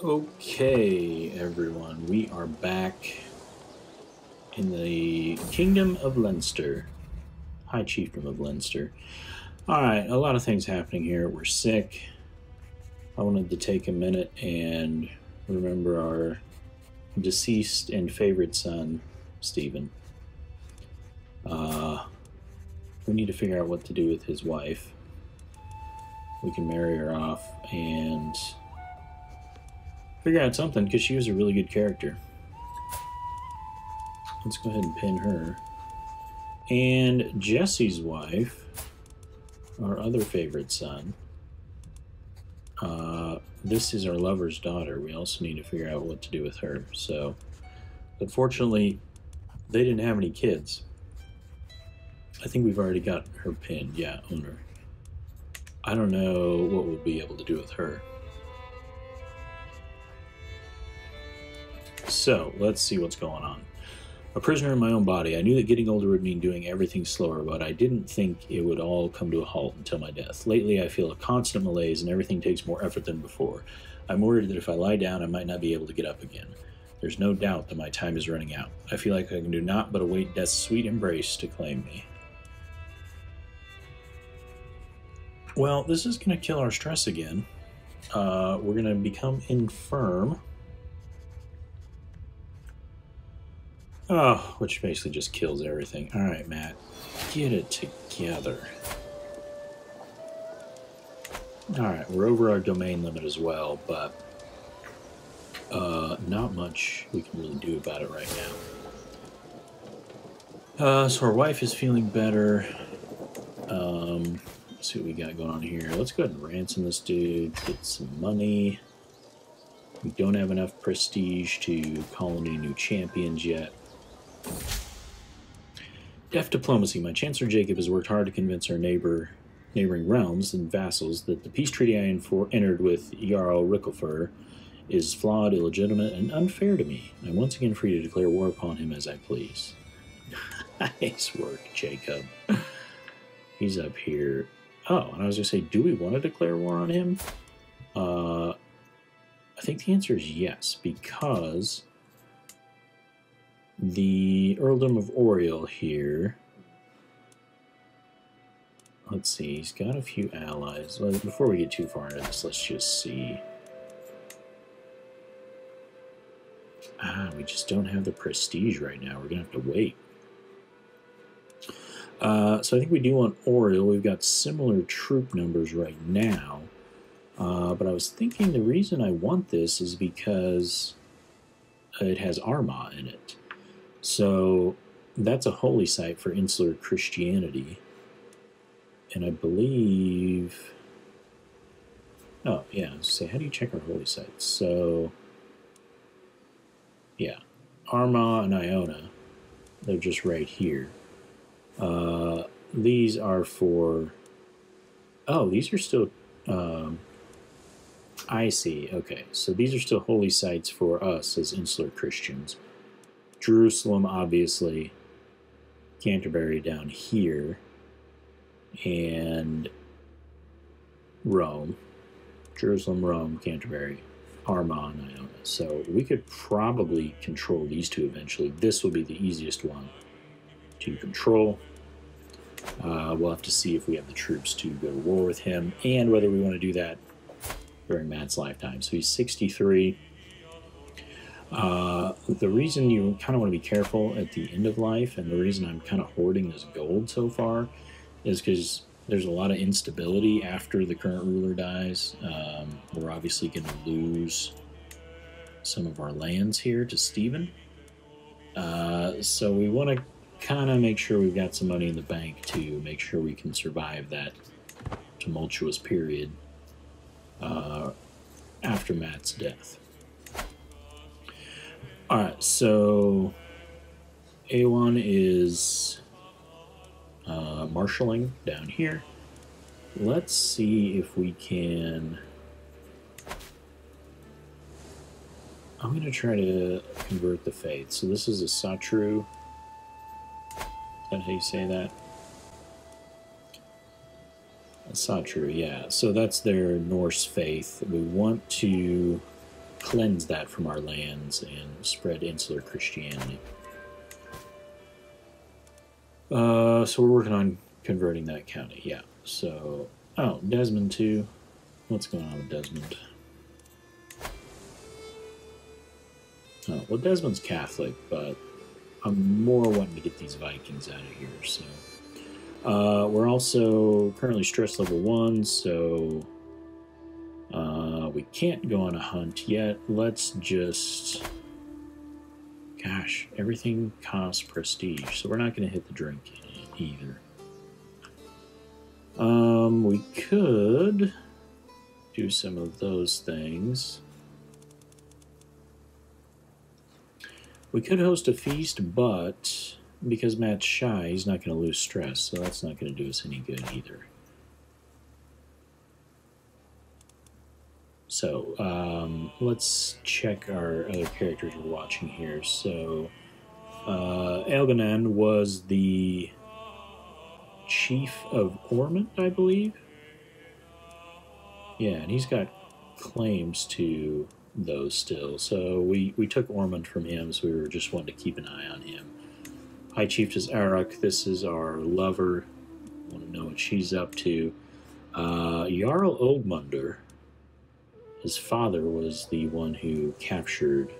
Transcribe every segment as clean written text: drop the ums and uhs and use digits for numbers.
Okay, everyone, we are back in the Kingdom of Leinster, High Chiefdom of Leinster. Alright, a lot of things happening here. We're sick. I wanted to take a minute and remember our deceased and favorite son, Stephen. We need to figure out what to do with his wife. We can marry her off and figure out something because she was a really good character. Let's go ahead and pin her. And Jesse's wife, our other favorite son, this is our lover's daughter. We also need to figure out what to do with her. So, unfortunately, they didn't have any kids. I think we've already got her pinned. Yeah, owner. I don't know what we'll be able to do with her. So, let's see what's going on. A prisoner in my own body. I knew that getting older would mean doing everything slower, but I didn't think it would all come to a halt until my death. Lately, I feel a constant malaise, and everything takes more effort than before. I'm worried that if I lie down, I might not be able to get up again. There's no doubt that my time is running out. I feel like I can do naught but await death's sweet embrace to claim me. Well, this is going to kill our stress again. We're going to become infirm. Oh, which basically just kills everything. Alright, Matt. Get it together. Alright, we're over our domain limit as well, but not much we can really do about it right now. So our wife is feeling better. Let's see what we got going on here. Let's go ahead and ransom this dude, get some money. We don't have enough prestige to call any new champions yet. Deft diplomacy. My Chancellor Jacob has worked hard to convince our neighboring realms and vassals that the peace treaty I entered with Jarl Rickelfer is flawed, illegitimate, and unfair to me. I'm once again free to declare war upon him as I please. Nice work, Jacob. He's up here. Oh, and I was going to say, do we want to declare war on him? I think the answer is yes, because the Earldom of Oriel here. Let's see, he's got a few allies. Well, before we get too far into this, let's just see. We just don't have the prestige right now. We're going to have to wait. So I think we do want Oriel. We've got similar troop numbers right now. But I was thinking the reason I want this is because it has Armagh in it. So that's a holy site for insular Christianity. And I believe... Oh, yeah, I was say, how do you check our holy sites? So, yeah, Armagh and Iona, they're just right here. These are for... Oh, these are still... I see, okay. So these are still holy sites for us as insular Christians. Jerusalem, obviously. Canterbury down here. And Rome. Jerusalem, Rome, Canterbury, Armagh, and Iona. So we could probably control these two eventually. This will be the easiest one to control. We'll have to see if we have the troops to go to war with him and whether we want to do that during Matt's lifetime. So he's 63. The reason you kind of want to be careful at the end of life, and the reason I'm kind of hoarding this gold so far, is because there's a lot of instability after the current ruler dies. We're obviously going to lose some of our lands here to Stephen. So we want to kind of make sure we've got some money in the bank to make sure we can survive that tumultuous period after Matt's death. Alright, so A1 is marshalling down here. Let's see if we can... I'm going to try to convert the faith. So this is a Satru. Is that how you say that? A Satru, yeah. So that's their Norse faith. We want to cleanse that from our lands and spread insular Christianity. So we're working on converting that county, yeah. So, oh, Desmond too. What's going on with Desmond? Oh, well, Desmond's Catholic, but I'm more wanting to get these Vikings out of here, so. We're also currently stress level 1, so we can't go on a hunt yet. Let's just... Gosh, everything costs prestige, so we're not going to hit the drink either. We could do some of those things. We could host a feast, but because Matt's shy, he's not going to lose stress, so that's not going to do us any good either. So, let's check our other characters we're watching here. So, Elganan was the chief of Ormond, I believe. Yeah, and he's got claims to those still. So we took Ormond from him, so we were just wanting to keep an eye on him. High Chiefess Arak, this is our lover. Want to know what she's up to. Jarl Ogmunder, his father was the one who captured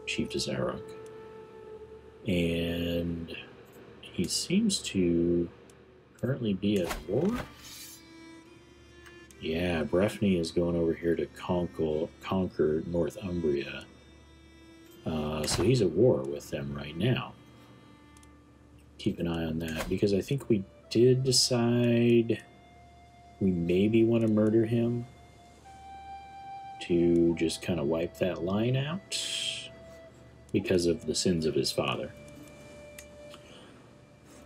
Chiefess Arak. And he seems to currently be at war? Yeah, Breffni is going over here to conquer Northumbria. So he's at war with them right now. Keep an eye on that, because I think we did decide we maybe want to murder him to just kind of wipe that line out because of the sins of his father.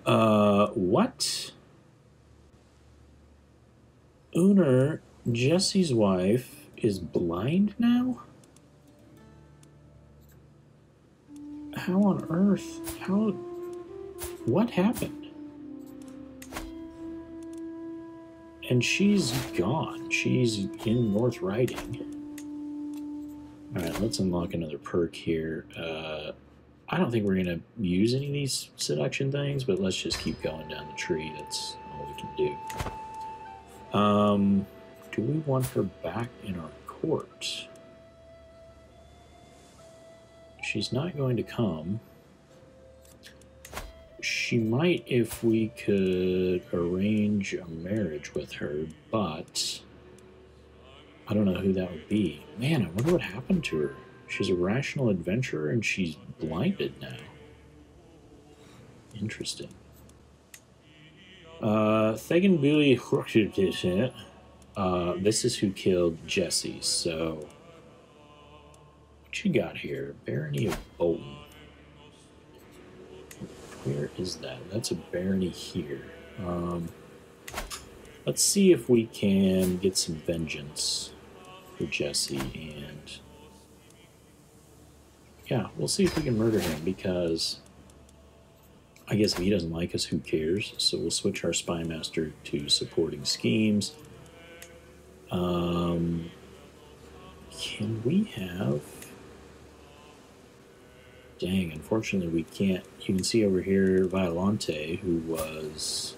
What? Uner, Jesse's wife, is blind now? How on earth? What happened? And she's gone. She's in North Riding. Alright, let's unlock another perk here. I don't think we're going to use any of these seduction things, but let's just keep going down the tree. That's all we can do. Do we want her back in our court? She's not going to come. She might if we could arrange a marriage with her, but I don't know who that would be. Man, I wonder what happened to her. She's a rational adventurer and she's blinded now. Interesting. Thegan Buli, this is who killed Jesse, so what you got here? Barony of Bolton. Where is that? That's a barony here. Let's see if we can get some vengeance for Jesse, and yeah, we'll see if we can murder him, because I guess if he doesn't like us, who cares? So we'll switch our spy master to supporting schemes. Can we have... Dang, unfortunately we can't. You can see over here Violante, who was,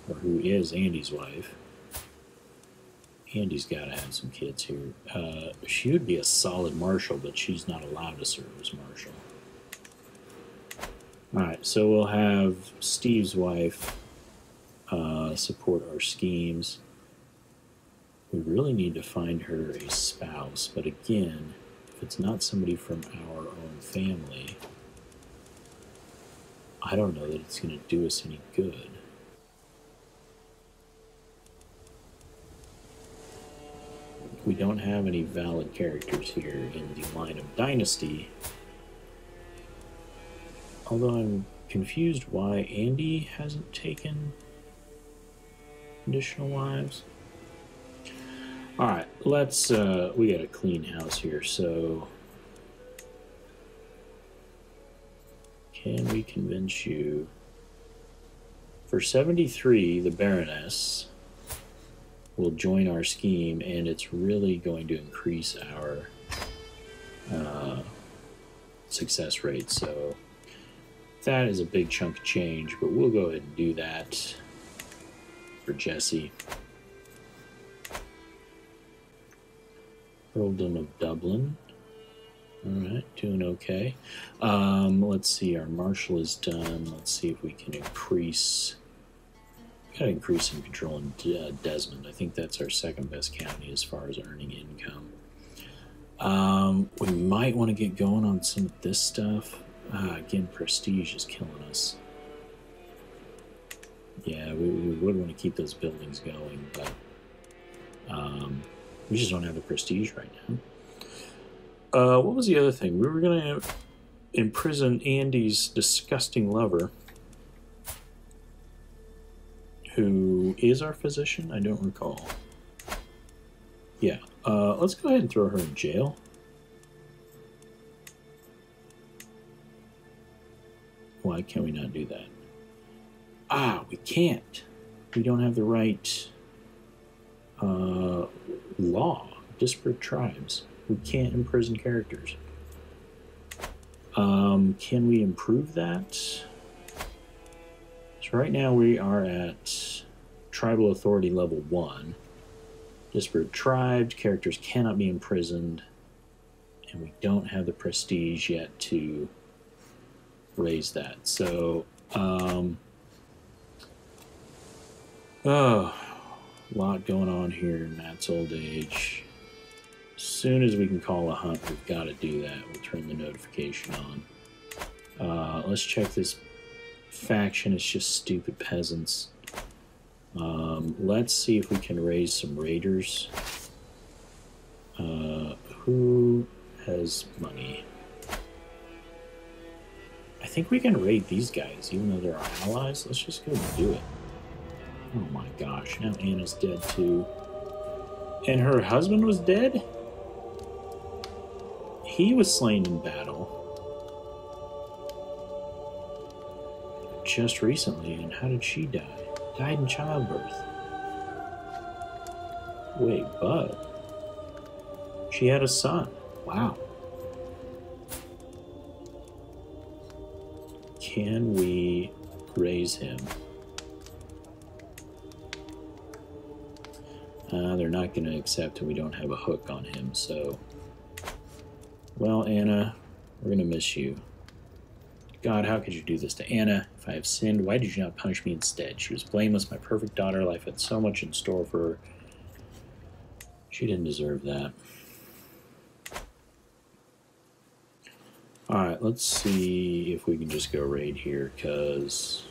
or who is Andy's wife. Andy's got to have some kids here. She would be a solid marshal, but she's not allowed to serve as marshal. Alright, so we'll have Steve's wife support our schemes. We really need to find her a spouse, but again, if it's not somebody from our own family, I don't know that it's going to do us any good. We don't have any valid characters here in the line of Dynasty. Although I'm confused why Andy hasn't taken additional wives. Alright, let's, we got a clean house here, so can we convince you? For 73, the Baroness will join our scheme, and it's really going to increase our success rate. So that is a big chunk of change, but we'll go ahead and do that for Jesse. Earldom of Dublin. Alright, doing okay. Let's see, our marshal is done. Let's see if we can increase... Gotta increase some control in Desmond. I think that's our second best county as far as earning income. We might want to get going on some of this stuff. Again, prestige is killing us. Yeah, we would want to keep those buildings going, but we just don't have the prestige right now. What was the other thing? We were going to imprison Andy's disgusting lover, who is our physician? I don't recall. Yeah, let's go ahead and throw her in jail. Why can we not do that? We can't. We don't have the right law. Disparate tribes. We can't imprison characters. Can we improve that? So right now we are at Tribal Authority level 1. Disparate tribes, characters cannot be imprisoned, and we don't have the prestige yet to raise that. So, a lot going on here in Matt's old age. As soon as we can call a hunt, we've got to do that. We'll turn the notification on. Let's check this faction. It's just stupid peasants. Let's see if we can raise some raiders. Who has money? I think we can raid these guys, even though they're our allies. Let's just go and do it. Oh my gosh, now Anna's dead too. And her husband was dead? He was slain in battle. Just recently, and how did she die? Died in childbirth. Wait, but she had a son. Wow. Can we raise him? They're not going to accept and we don't have a hook on him, so... Well, Anna, we're going to miss you. God, how could you do this to Anna? If I have sinned, why did you not punish me instead? She was blameless, my perfect daughter. Life had so much in store for her. She didn't deserve that. Alright, let's see if we can just go raid here, because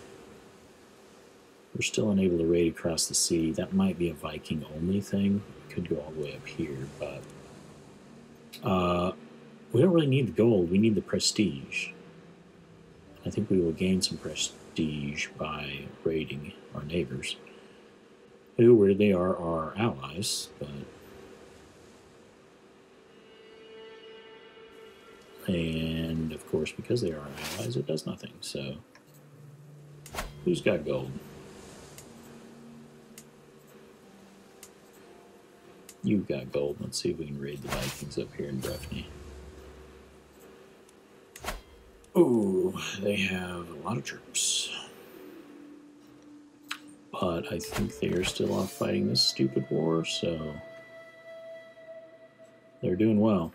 we're still unable to raid across the sea. That might be a Viking-only thing. We could go all the way up here, but we don't really need the gold. We need the prestige. I think we will gain some prestige by raiding our neighbors, who really are our allies, but... And, of course, because they are our allies, it does nothing, so... Who's got gold? You've got gold. Let's see if we can raid the Vikings up here in Breffni. Ooh, they have a lot of troops. But I think they are still off fighting this stupid war, so... They're doing well.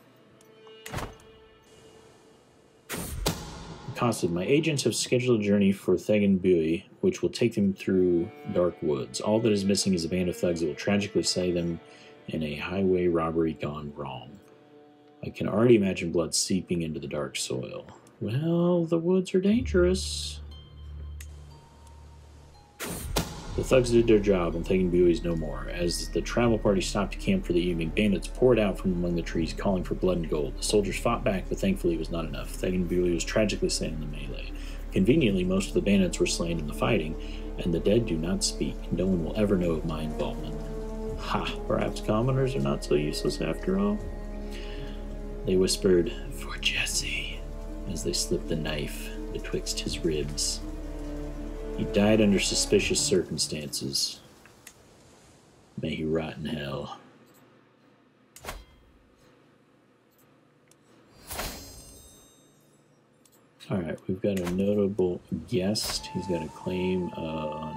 Constant. My agents have scheduled a journey for Thegan Bui, which will take them through dark woods. All that is missing is a band of thugs that will tragically slay them in a highway robbery gone wrong. I can already imagine blood seeping into the dark soil. Well, the woods are dangerous. The thugs did their job, and Thegan Bui is no more. As the travel party stopped to camp for the evening, bandits poured out from among the trees, calling for blood and gold. The soldiers fought back, but thankfully it was not enough. Thegan Bui was tragically slain in the melee. Conveniently, most of the bandits were slain in the fighting, and the dead do not speak. No one will ever know of my involvement. Ha! Perhaps commoners are not so useless after all. They whispered, "For Jesse," as they slipped the knife betwixt his ribs. He died under suspicious circumstances. May he rot in hell. Alright, we've got a notable guest. He's got a claim on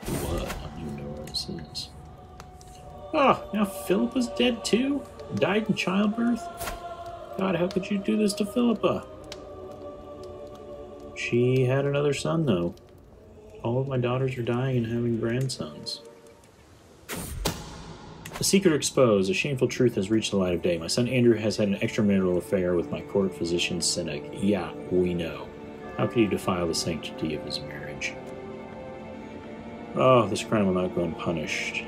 what? I don't even know where this is. Oh, now Philippa's dead too? Died in childbirth? God, how could you do this to Philippa? She had another son, though. All of my daughters are dying and having grandsons. The secret exposed. A shameful truth has reached the light of day. My son Andrew has had an extramarital affair with my court physician cynic. Yeah, we know. How could he defile the sanctity of his marriage? Oh, this crime will not go unpunished.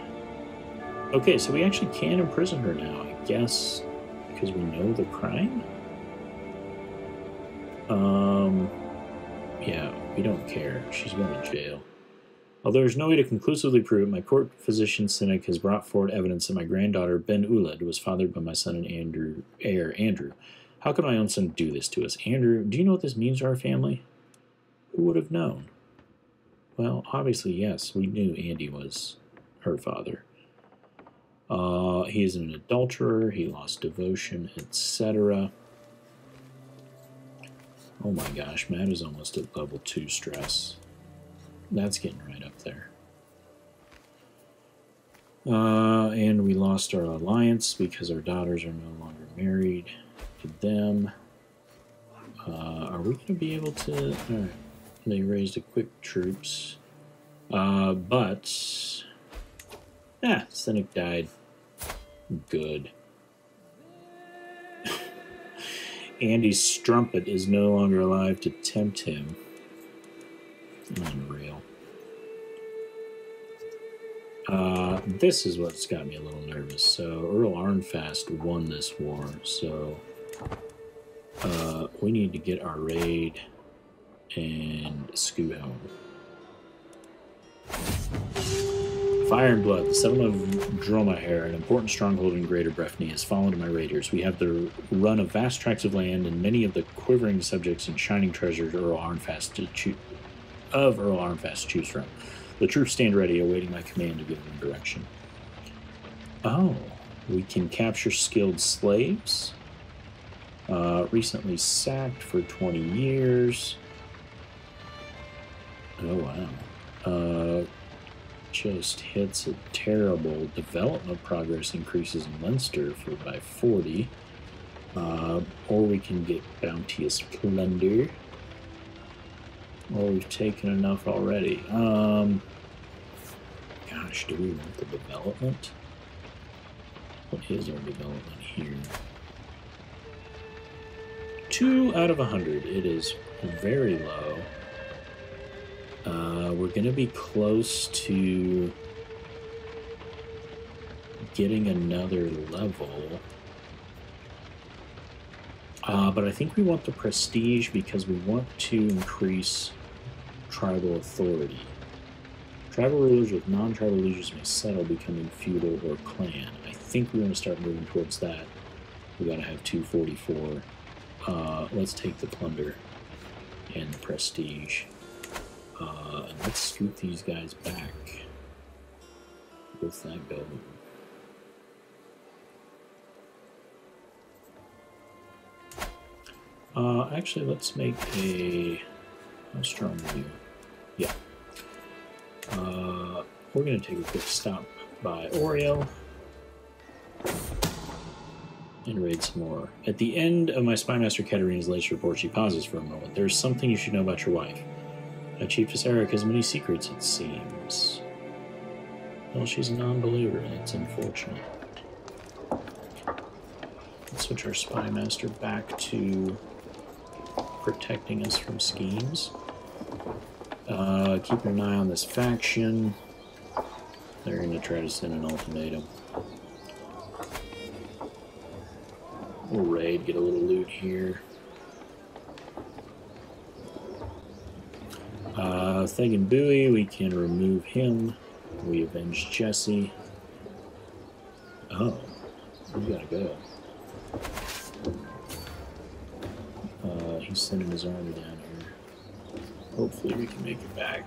Okay, so we actually can imprison her now, I guess, because we know the crime? Yeah, we don't care. She's going to jail. Although there's no way to conclusively prove it, my court physician cynic has brought forward evidence that my granddaughter Ben Uled was fathered by my son and heir Andrew. How could my own son do this to us? Andrew, do you know what this means to our family? Who would have known? Well, obviously, yes, we knew Andy was her father. He is an adulterer, he lost devotion, etc. Oh my gosh, Matt is almost at level 2 stress. That's getting right up there. And we lost our alliance because our daughters are no longer married to them. Are we going to be able to... Alright, they raised equipped troops. But... Cynic died. Good. Andy's strumpet is no longer alive to tempt him. Unreal. This is what's got me a little nervous. So Earl Arnfast won this war, so we need to get our raid and scoot home. Fire and Blood, the settlement of Dromahair, an important stronghold in Greater Breffni, has fallen to my raiders. We have the run of vast tracts of land and many of the quivering subjects and shining treasures Earl Arnfast to choose from. The troops stand ready, awaiting my command to give them direction. Oh, we can capture skilled slaves. Recently sacked for 20 years. Oh, wow. Just hits a terrible development progress increases in Leinster by 40. Or we can get bounteous plunder. Or we've taken enough already. Gosh, do we want the development? What is our development here? 2 out of 100. It is very low. We're going to be close to getting another level. But I think we want the prestige because we want to increase tribal authority. Tribal rulers with non-tribal leaders may settle, becoming feudal or clan. I think we want to start moving towards that. We got to have 244. Let's take the plunder and the prestige. And let's scoot these guys back with that building. Actually, let's make a... How strong are you? Yeah. We're going to take a quick stop by Oriel and raid some more. At the end of my Spymaster Katarina's latest report, she pauses for a moment. There's something you should know about your wife. Chiefess Eric has many secrets, it seems. Well, she's a non-believer, and it's unfortunate. Let's switch our Spymaster back to protecting us from schemes. Keep an eye on this faction. They're going to try to send an ultimatum. We'll raid, get a little loot here. Thagan Bowie, we can remove him. We avenge Jesse. Oh, we gotta go. He's sending his army down here. Hopefully we can make it back.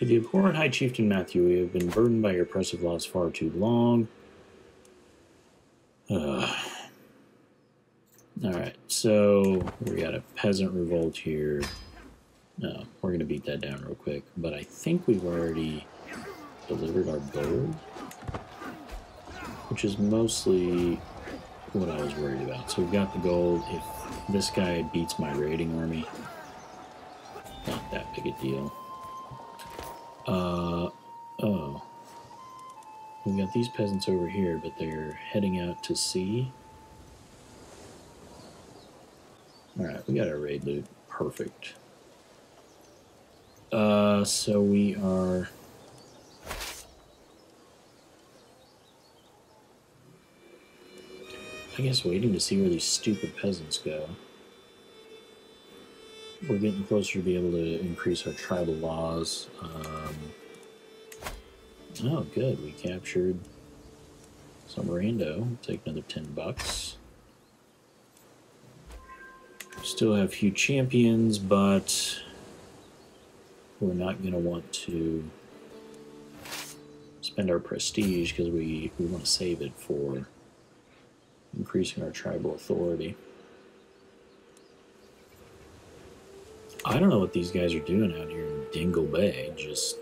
To the abhorrent High Chieftain Matthew, we have been burdened by your oppressive laws far too long. Alright, so we got a peasant revolt here. No, we're going to beat that down real quick. But I think we've already delivered our gold, which is mostly what I was worried about. So we've got the gold. If this guy beats my raiding army, not that big a deal. Oh. We've got these peasants over here, but they're heading out to sea. Alright, we got our raid loot. Perfect. So we are... I guess waiting to see where these stupid peasants go. We're getting closer to be able to increase our tribal laws. Oh, good. We captured some rando. Take another $10. Still have a few champions, but we're not going to want to spend our prestige because we want to save it for increasing our tribal authority. I don't know what these guys are doing out here in Dingle Bay, just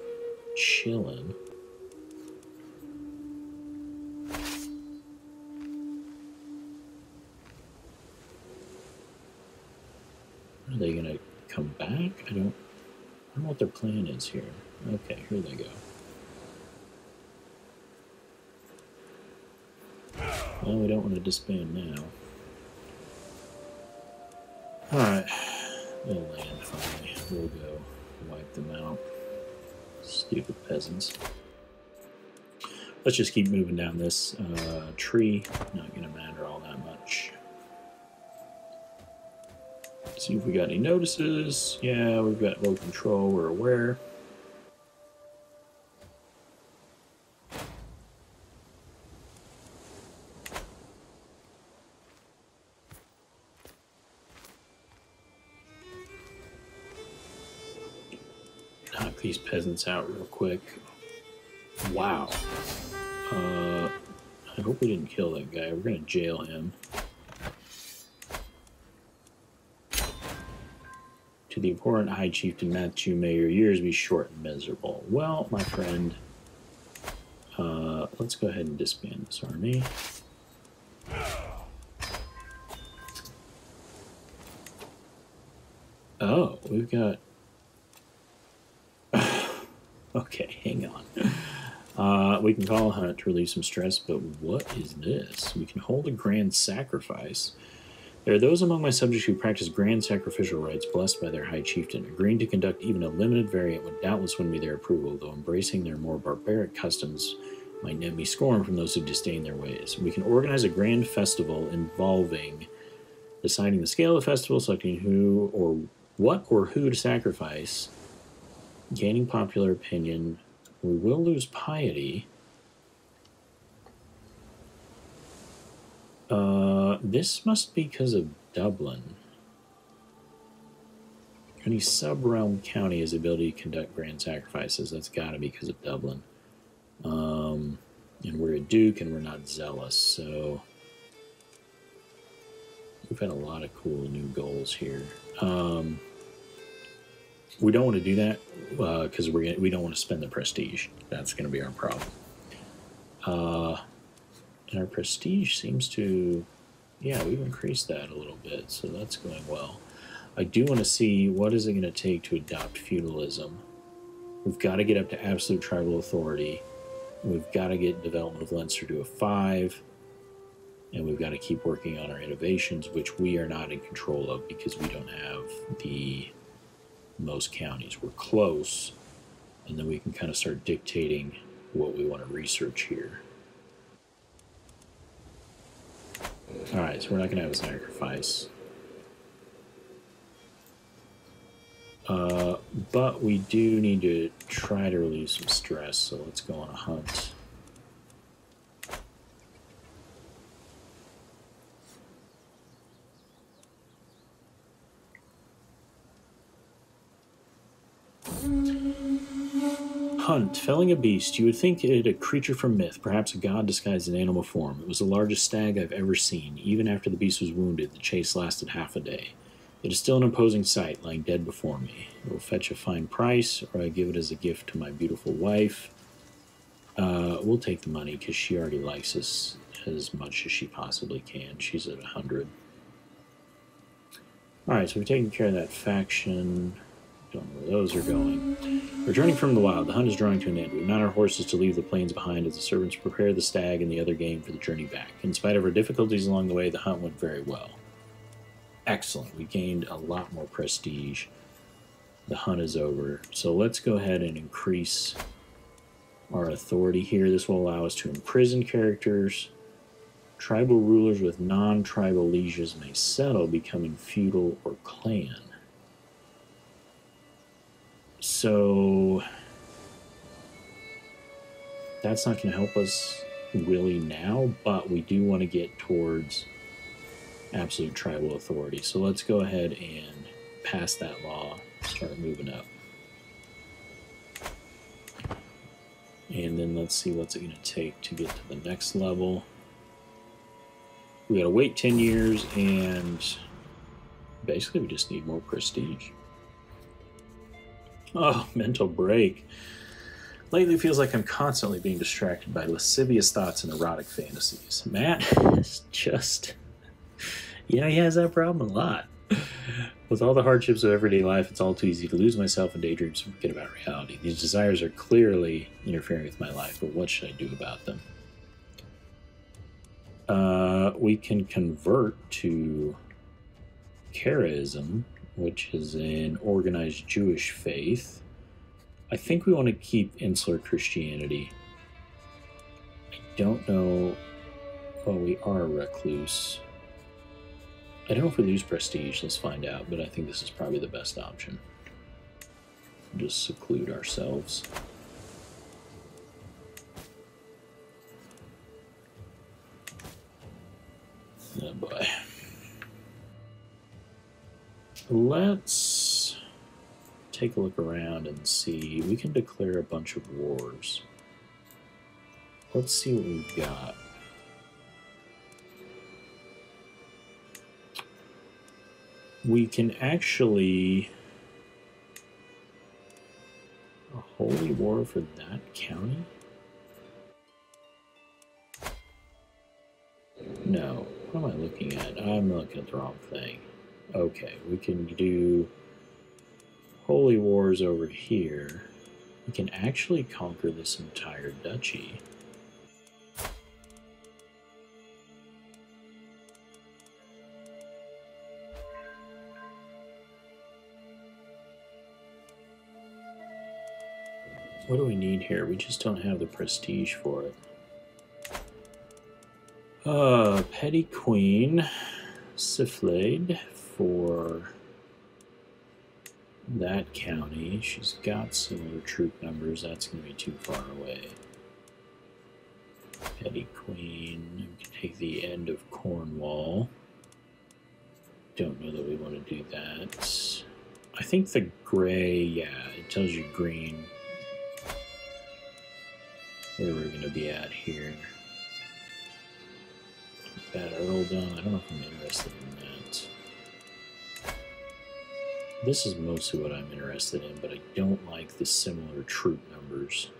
chilling. Are they gonna come back? I don't know what their plan is here. Okay, here they go. Well, we don't want to disband now. Alright. They'll land finally. We'll go wipe them out. Stupid peasants. Let's just keep moving down this tree. Not going to matter all that much. See if we got any notices. Yeah, we've got low control. We're aware. Knock these peasants out real quick. Wow. I hope we didn't kill that guy. We're going to jail him. To the abhorrent High Chieftain Matthew, may your years be short and miserable. Well, my friend, let's go ahead and disband this army. Oh, we've got... Okay, hang on. We can call a hunt to relieve some stress, but what is this? We can hold a grand sacrifice. There are those among my subjects who practice grand sacrificial rites blessed by their high chieftain. Agreeing to conduct even a limited variant would doubtless win me their approval, though embracing their more barbaric customs might net me scorn from those who disdain their ways. We can organize a grand festival involving deciding the scale of the festival, selecting who or what or who to sacrifice, gaining popular opinion. We will lose piety. This must be because of Dublin. Any sub-realm county has the ability to conduct grand sacrifices. That's got to be because of Dublin. And we're a duke and we're not zealous, so we've had a lot of cool new goals here. We don't want to do that because we don't want to spend the prestige. That's going to be our problem. And our prestige seems to... Yeah, we've increased that a little bit, so that's going well. I do want to see what is it going to take to adopt feudalism. We've got to get up to absolute tribal authority. We've got to get development of Leinster to a 5. And we've got to keep working on our innovations, which we are not in control of because we don't have the most counties. We're close, and then we can kind of start dictating what we want to research here. Alright, so we're not going to have a sacrifice. But we do need to try to relieve some stress, so let's go on a hunt. Hunt. Felling a beast. You would think it a creature from myth, perhaps a god disguised in animal form. It was the largest stag I've ever seen. Even after the beast was wounded, the chase lasted half a day. It is still an imposing sight, lying dead before me. It will fetch a fine price, or I give it as a gift to my beautiful wife. We'll take the money, because she already likes us as much as she possibly can. She's at 100. Alright, so we've taken care of that faction. Don't know where those are going. Returning from the wild, the hunt is drawing to an end. We mount our horses to leave the plains behind as the servants prepare the stag and the other game for the journey back. In spite of our difficulties along the way, the hunt went very well. Excellent. We gained a lot more prestige. The hunt is over. So let's go ahead and increase our authority here. This will allow us to imprison characters. Tribal rulers with non-tribal lieges may settle, becoming feudal or clan. So that's not going to help us really now, but we do want to get towards absolute tribal authority. So let's go ahead and pass that law, start moving up. And then let's see what's it going to take to get to the next level. We got to wait 10 years, and basically we just need more prestige. Oh, mental break. Lately, it feels like I'm constantly being distracted by lascivious thoughts and erotic fantasies. Matt is just... Yeah, he has that problem a lot. With all the hardships of everyday life, it's all too easy to lose myself in daydreams and forget about reality. These desires are clearly interfering with my life, but what should I do about them? We can convert to Karaism, which is an organized Jewish faith. I think we want to keep insular Christianity. I don't know... Oh, we are a recluse. I don't know if we lose prestige. Let's find out, but I think this is probably the best option. Just seclude ourselves. Oh boy. Let's take a look around and see. We can declare a bunch of wars. Let's see what we've got. We can actually... A holy war for that county? No. What am I looking at? I'm looking at the wrong thing. Okay, we can do holy wars over here. We can actually conquer this entire duchy. What do we need here? We just don't have the prestige for it. Petty Queen Siflade for that county. She's got similar troop numbers. That's going to be too far away. Petty Queen. We can take the end of Cornwall. Don't know that we want to do that. I think the gray, yeah, it tells you green. Where we're going to be at here. Bad Earldom. I don't know if I'm interested in that. This is mostly what I'm interested in, but I don't like the similar troop numbers.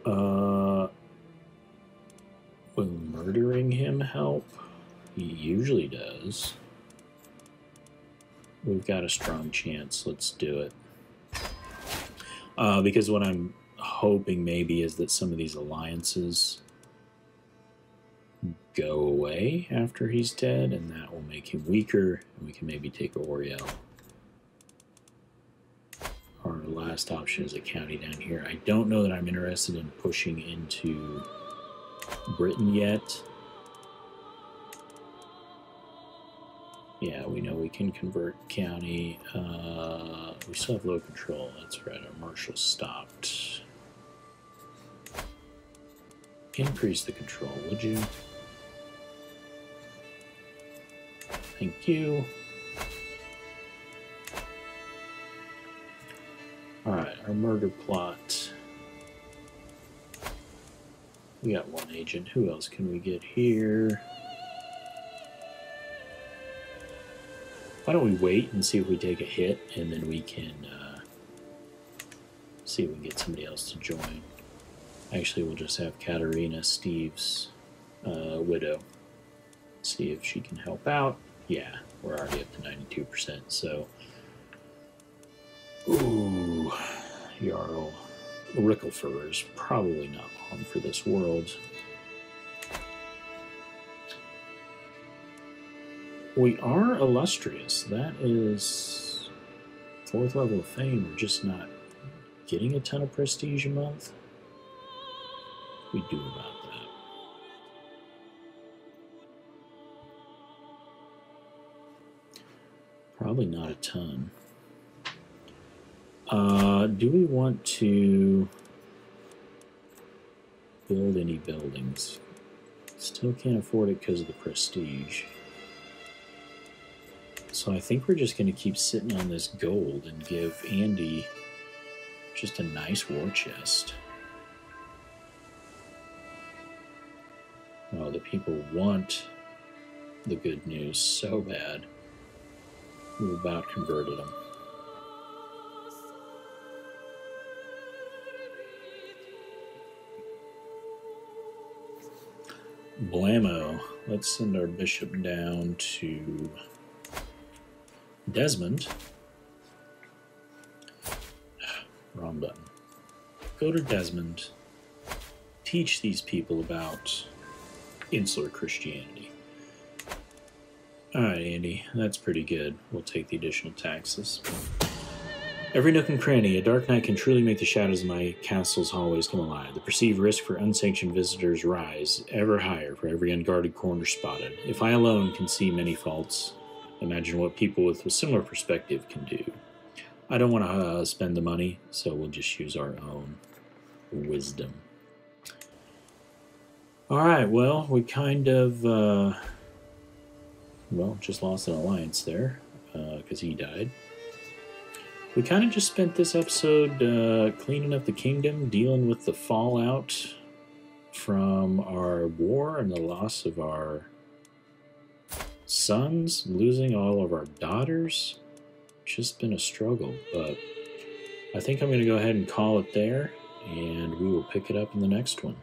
Will murdering him help? He usually does. We've got a strong chance. Let's do it. Because what I'm hoping maybe is that some of these alliances go away after he's dead, and that will make him weaker, and we can maybe take Oriel. Our last option is a county down here. I don't know that I'm interested in pushing into Britain yet. Yeah, we know we can convert county. We still have low control. That's right, our marshal stopped. Increase the control, would you? Thank you. Alright, our murder plot. We got one agent. Who else can we get here? Why don't we wait and see if we take a hit, and then we can see if we can get somebody else to join. Actually, we'll just have Katarina, Steve's widow. See if she can help out. Yeah, we're already up to 92%, so... Ooh, Jarl Ricklefur is probably not long for this world. We are illustrious. That is 4th level of fame. We're just not getting a ton of prestige a month. We do about that. Probably not a ton. Do we want to build any buildings? Still can't afford it because of the prestige. So I think we're just going to keep sitting on this gold and give Andy just a nice war chest. Oh, the people want the good news so bad. We've about converted them. Blammo. Let's send our bishop down to Desmond. Wrong button. Go to Desmond. Teach these people about insular Christianity. Alright, Andy. That's pretty good. We'll take the additional taxes. Every nook and cranny, a dark night can truly make the shadows of my castle's hallways come alive. The perceived risk for unsanctioned visitors rise ever higher for every unguarded corner spotted. If I alone can see many faults, imagine what people with a similar perspective can do. I don't want to spend the money, so we'll just use our own wisdom. Alright, well, we kind of, just lost an alliance there, because he died. We kind of just spent this episode cleaning up the kingdom, dealing with the fallout from our war and the loss of our sons, losing all of our daughters. Just been a struggle, but I think I'm going to go ahead and call it there, and we will pick it up in the next one.